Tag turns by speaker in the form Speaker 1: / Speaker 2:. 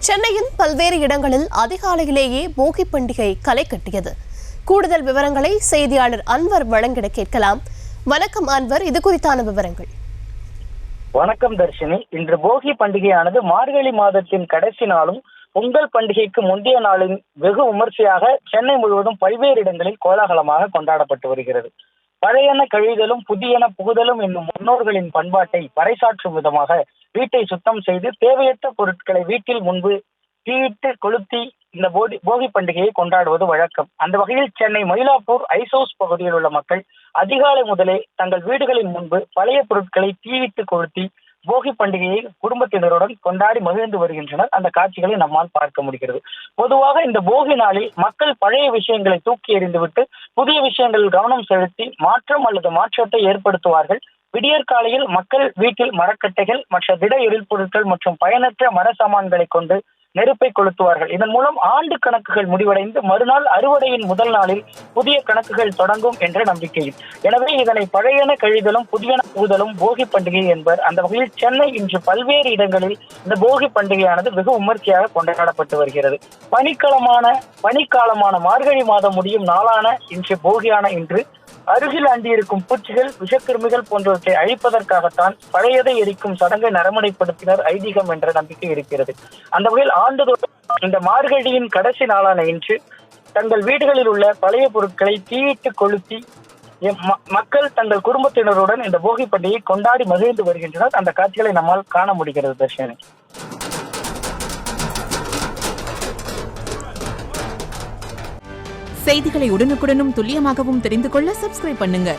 Speaker 1: சென்னையின் பல்வேறு இடங்களில் அதிகாலையிலேயே போகி பண்டிகை களை கட்டியது. கூடுதல் விவரங்களை செய்தியாளர் அன்வர் வழங்கிட கேட்கலாம். வணக்கம் அன்வர், இது குறித்தான விவரங்கள்.
Speaker 2: வணக்கம் தர்ஷினி. இன்று போகி பண்டிகையானது மார்கழி மாதத்தின் கடைசி நாளும் பொங்கல் பண்டிகைக்கு முந்தைய நாளின் வெகு விமர்சையாக சென்னை முழுவதும் பல்வேறு இடங்களில் கோலாகலமாக கொண்டாடப்பட்டு வருகிறது. பழையன கழிதலும் புதியன புகுதலும் என்னும் முன்னோர்களின் பண்பாட்டை பறைசாற்றும் விதமாக வீட்டை சுத்தம் செய்து தேவையற்ற பொருட்களை வீட்டில் முன்பு தீயிட்டு கொளுத்தி இந்த போகி பண்டிகையை கொண்டாடுவது வழக்கம். அந்த வகையில் சென்னை மயிலாப்பூர் ஐசோஸ் பகுதியில் உள்ள மக்கள் அதிகாலை முதலே தங்கள் வீடுகளின் முன்பு பழைய பொருட்களை தீயிட்டு கொளுத்தி போகி பண்டிகையை குடும்பத்தினருடன் கொண்டாடி மகிழ்ந்து வருகின்றனர். அந்த காட்சிகளை நம்மால் பார்க்க முடிகிறது. பொதுவாக இந்த போகி நாளில் மக்கள் பழைய விஷயங்களை தூக்கி எறிந்துவிட்டு புதிய விஷயங்களில் கவனம் செலுத்தி மாற்றம் அல்லது மாற்றத்தை ஏற்படுத்துவார்கள். விடியற்காலையில் மக்கள் வீட்டில் மரக்கட்டைகள் மற்ற திட எரிபொருட்கள் மற்றும் பயனற்ற மர சாமான்களை கொண்டு நெருப்பை கொளுத்துவார்கள். இதன் மூலம் ஆண்டு கணக்குகள் முடிவடைந்து மறுநாள் அறுவடையின் முதல் நாளில் புதிய கணக்குகள் தொடங்கும் என்ற நம்பிக்கை. எனவே இதனை பழையன கழிதலும் புதியன புகுதலும் போகி பண்டிகை என்பர். அந்த வகையில் சென்னை இன்று பல்வேறு இடங்களில் இந்த போகி பண்டிகையானது வெகு விமர்சையாக கொண்டாடப்பட்டு வருகிறது. பனிக்காலமான மார்கழி மாதம் முடியும் நாளான இன்று போகியான இன்று அருகில் அண்டியிருக்கும் பூச்சிகள் விஷக்கிருமிகள் போன்றவற்றை அழிப்பதற்காகத்தான் பழையதை எரிக்கும் சடங்கை நடைமுறைப்படுத்தினர் ஐதீகம் என்ற நம்பிக்கை இருக்கிறது. அந்த வகையில் ஆண்டுதோறும் இந்த மார்கழியின் கடைசி நாளான இன்று தங்கள் வீடுகளில் உள்ள பழைய பொருட்களை தீயிட்டு கொளுத்தி மக்கள் தங்கள் குடும்பத்தினருடன் இந்த போகி பண்டிகையை கொண்டாடி மகிழ்ந்து வருகின்றனர். அந்த காட்சிகளை நம்மால் காண முடிகிறது. தர்ஷினி,
Speaker 3: செய்திகளை உடனுக்குடனும் துல்லியமாகவும் தெரிந்து கொள்ள சப்ஸ்கிரைப் பண்ணுங்க.